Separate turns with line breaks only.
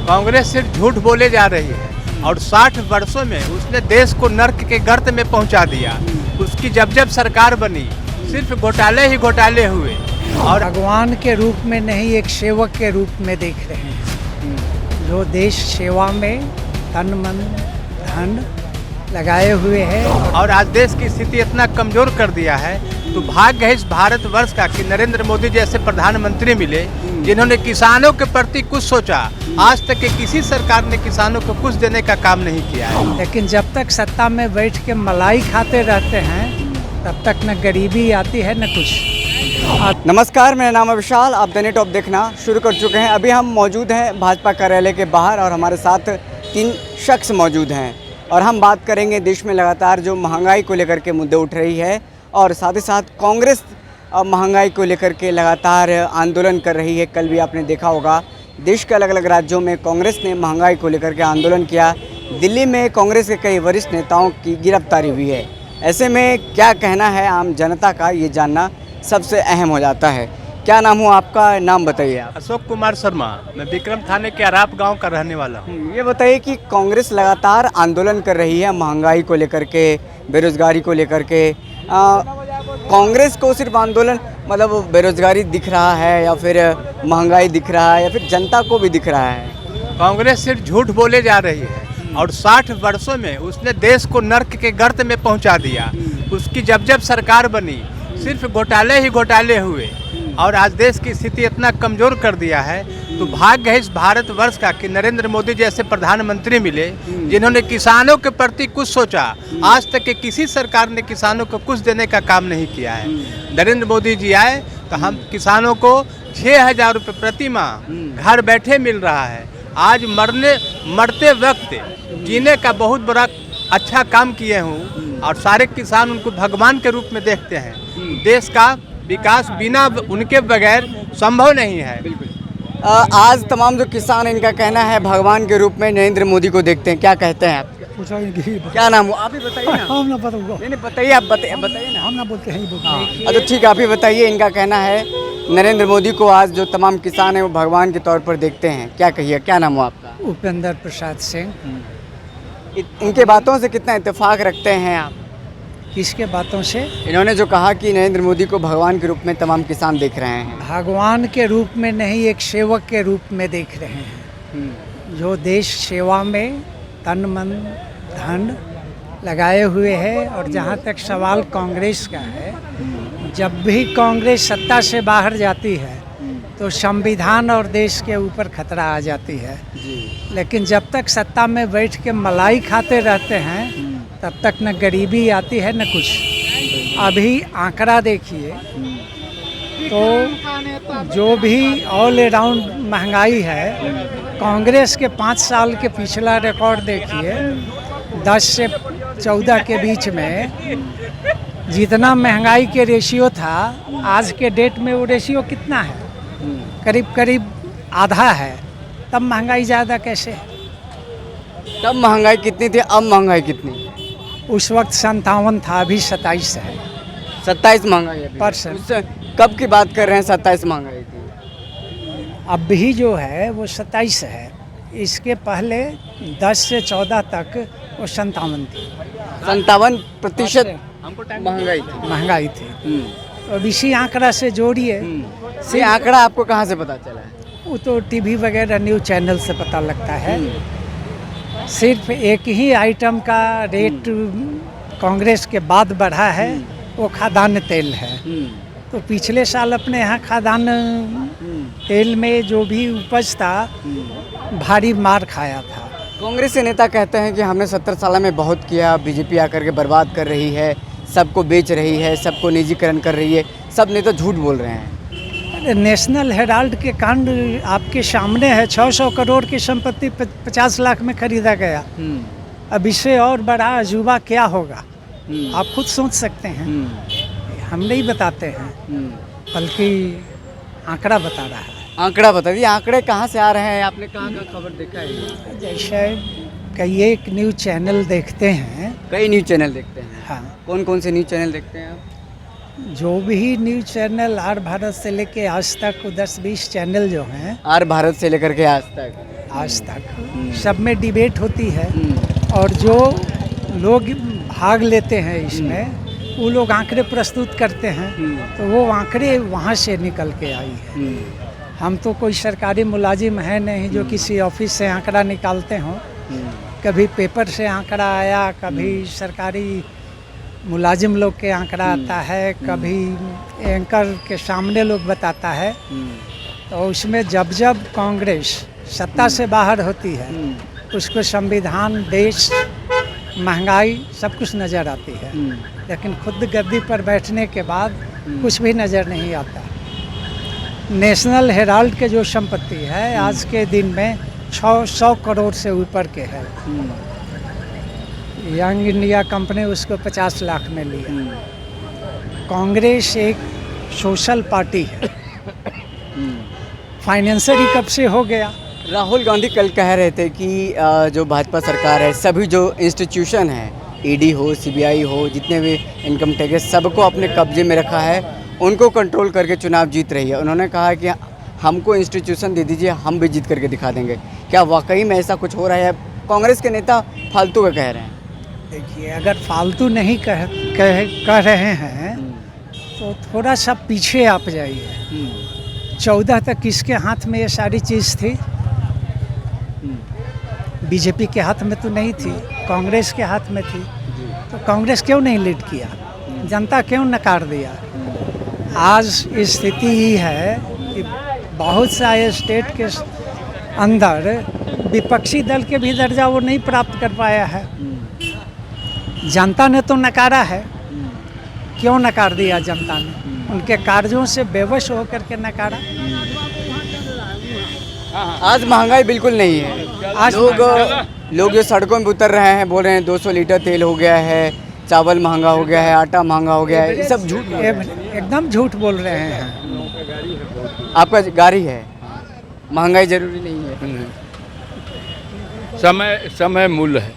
कांग्रेस सिर्फ झूठ बोले जा रही है और 60 वर्षों में उसने देश को नर्क के गर्त में पहुंचा दिया। उसकी जब जब सरकार बनी सिर्फ घोटाले ही घोटाले हुए और
भगवान के रूप में नहीं, एक सेवक के रूप में देख रहे हैं, जो देश सेवा में तन मन धन लगाए हुए हैं।
और आज देश की स्थिति इतना कमजोर कर दिया है, तो भाग्य है इस भारतवर्ष का कि नरेंद्र मोदी जैसे प्रधानमंत्री मिले जिन्होंने किसानों के प्रति कुछ सोचा। आज तक के किसी सरकार ने किसानों को कुछ देने का काम नहीं किया है।
लेकिन जब तक सत्ता में बैठ के मलाई खाते रहते हैं तब तक न गरीबी आती है न कुछ।
नमस्कार, मेरा नाम है विशाल। आप द नेट ऑफ देखना शुरू कर चुके हैं। अभी हम मौजूद हैं भाजपा कार्यालय के बाहर और हमारे साथ 3 शख्स मौजूद हैं और हम बात करेंगे देश में लगातार जो महंगाई को लेकर के मुद्दे उठ रही है और साथ ही साथ कांग्रेस महंगाई को लेकर के लगातार आंदोलन कर रही है। कल भी आपने देखा होगा देश के अलग अलग राज्यों में कांग्रेस ने महंगाई को लेकर के आंदोलन किया। दिल्ली में कांग्रेस के कई वरिष्ठ नेताओं की गिरफ्तारी हुई है। ऐसे में क्या कहना है आम जनता का, ये जानना सबसे अहम हो जाता है। क्या नाम हो आपका? नाम बताइए आप।
अशोक कुमार शर्मा, मैं विक्रम थाने के अराप गांव का रहने वाला हूँ।
ये बताइए कि कांग्रेस लगातार आंदोलन कर रही है महंगाई को लेकर के, बेरोजगारी को लेकर के। कांग्रेस को सिर्फ आंदोलन मतलब बेरोजगारी दिख रहा है या फिर महंगाई दिख रहा है या फिर जनता को भी दिख रहा है?
कांग्रेस सिर्फ झूठ बोले जा रही है और 60 वर्षों में उसने देश को नर्क के गर्त में पहुंचा दिया। उसकी जब जब सरकार बनी सिर्फ घोटाले ही घोटाले हुए और आज देश की स्थिति इतना कमजोर कर दिया है, तो भाग्य है इस भारतवर्ष का कि नरेंद्र मोदी जैसे प्रधानमंत्री मिले जिन्होंने किसानों के प्रति कुछ सोचा। आज तक के किसी सरकार ने किसानों को कुछ देने का काम नहीं किया है। नरेंद्र मोदी जी आए तो हम किसानों को 6,000 रुपये प्रति माह घर बैठे मिल रहा है। आज मरते वक्त जीने का बहुत बड़ा अच्छा काम किए हूँ और सारे किसान उनको भगवान के रूप में देखते हैं। देश का विकास बिना उनके बगैर संभव नहीं है।
आज तमाम जो किसान हैं इनका कहना है भगवान के रूप में नरेंद्र मोदी को देखते हैं। क्या कहते हैं आप? क्या नाम हो? आप ही बताइए ना।
हम ना बताऊंगा।
नहीं बताइए, आप बताइए ना।
हम ना बोलते हैं
अच्छा ठीक है, आप ही बताइए। इनका कहना है नरेंद्र मोदी को आज जो तमाम किसान हैं वो भगवान के तौर पर देखते हैं। क्या कहिए, क्या नाम हो आपका?
उपेंद्र प्रसाद सिंह।
इनके बातों से कितना इत्तेफाक रखते हैं आप?
किसके बातों से?
इन्होंने जो कहा कि नरेंद्र मोदी को भगवान के रूप में तमाम किसान देख रहे हैं।
भगवान के रूप में नहीं, एक सेवक के रूप में देख रहे हैं, जो देश सेवा में तन मन धन लगाए हुए है। और जहाँ तक सवाल कांग्रेस का है, जब भी कांग्रेस सत्ता से बाहर जाती है तो संविधान और देश के ऊपर खतरा आ जाती है। लेकिन जब तक सत्ता में बैठ के मलाई खाते रहते हैं तब तक न गरीबी आती है न कुछ। अभी आंकड़ा देखिए तो जो भी ऑल अराउंड महंगाई है, कांग्रेस के 5 साल के पिछला रिकॉर्ड देखिए, 10 से 14 के बीच में जितना महंगाई के रेशियो था, आज के डेट में वो रेशियो कितना है? करीब आधा है। तब महंगाई ज़्यादा कैसे है?
तब महंगाई कितनी थी, अब महंगाई कितनी?
उस वक्त 57 था, अभी 27 है।
27 महंगाई है
परसेंट।
कब की बात कर रहे हैं 27 महंगाई थी?
अब भी जो है वो 27 है। इसके पहले 10 से 14 तक वो 57 थी।
57% महंगाई थी।
तो अब इसी आंकड़ा से जोड़िए।
ये आंकड़ा आपको कहाँ से पता चला है?
वो तो टीवी वगैरह न्यूज़ चैनल से पता लगता है। सिर्फ एक ही आइटम का रेट कांग्रेस के बाद बढ़ा है, वो खाद्यान्न तेल है। तो पिछले साल अपने यहाँ खाद्यान्न तेल में जो भी उपज था भारी मार खाया था।
कांग्रेस के नेता कहते हैं कि हमने 70 साल में बहुत किया, बीजेपी आकर के बर्बाद कर रही है, सबको बेच रही है, सबको निजीकरण कर रही है। सब नेता झूठ बोल रहे हैं।
नेशनल हेराल्ड के कांड आपके सामने है। 600 करोड़ की संपत्ति 50 लाख में खरीदा गया। अब इससे और बड़ा अजूबा क्या होगा? आप खुद सोच सकते हैं। हम नहीं बताते हैं, बल्कि आंकड़ा बता रहा है।
आंकड़ा बता दिए। आंकड़े कहाँ से आ रहे हैं? आपने कहाँ खबर देखा है?
जैसे कई एक न्यूज़ चैनल देखते हैं।
कई न्यूज़ चैनल देखते हैं?
हाँ।
कौन कौन से न्यूज़ चैनल देखते हैं आप?
जो भी न्यूज़ चैनल आर भारत से लेके आज तक 10-20 चैनल जो हैं।
आर भारत से लेकर के आज तक?
आज तक। सब में डिबेट होती है और जो लोग भाग लेते हैं इसमें वो लोग आंकड़े प्रस्तुत करते हैं, तो वो आंकड़े वहाँ से निकल के आई है। हम तो कोई सरकारी मुलाजिम है नहीं जो किसी ऑफिस से आंकड़ा निकालते हों। कभी पेपर से आंकड़ा आया, कभी सरकारी मुलाजिम लोग के आंकड़ा आता है, कभी एंकर के सामने लोग बताता है। तो उसमें जब जब कांग्रेस सत्ता से बाहर होती है उसको संविधान, देश, महंगाई सब कुछ नज़र आती है, लेकिन खुद गद्दी पर बैठने के बाद कुछ भी नज़र नहीं आता। नेशनल हेराल्ड के जो संपत्ति है आज के दिन में 100 करोड़ से ऊपर के है। यंग इंडिया कंपनी उसको 50 लाख में लिया। कांग्रेस एक सोशल पार्टी है, फाइनेंसर कब से हो गया।
राहुल गांधी कल कह रहे थे कि जो भाजपा सरकार है सभी जो इंस्टीट्यूशन है, ईडी हो, सीबीआई हो, जितने भी इनकम टैक्स है, सबको अपने कब्जे में रखा है, उनको कंट्रोल करके चुनाव जीत रही है। उन्होंने कहा कि हमको इंस्टीट्यूशन दे दीजिए, हम भी जीत करके दिखा देंगे। क्या वाकई में ऐसा कुछ हो रहा है? कांग्रेस के नेता फालतू का कह रहे हैं।
देखिए, अगर फालतू नहीं कह रहे हैं तो थोड़ा सा पीछे आप जाइए। 14 तक किसके हाथ में ये सारी चीज़ थी? बीजेपी के हाथ में तो नहीं थी, कांग्रेस के हाथ में थी। तो कांग्रेस क्यों नहीं लीड किया? जनता क्यों नकार दिया? आज स्थिति ही है कि बहुत सारे स्टेट के अंदर विपक्षी दल के भी दर्जा वो नहीं प्राप्त कर पाया है। जनता ने तो नकारा है। क्यों नकार दिया जनता ने? उनके कार्यों से बेवश होकर के नकारा।
आज महंगाई बिल्कुल नहीं है। आज लोग जो सड़कों में उतर रहे हैं, बोल रहे हैं 200 लीटर तेल हो गया है, चावल महंगा हो गया है, आटा महंगा हो गया है, ये सब झूठ,
एकदम झूठ बोल रहे हैं।
आपका गाड़ी है, महंगाई जरूरी नहीं है।
समय मूल्य है।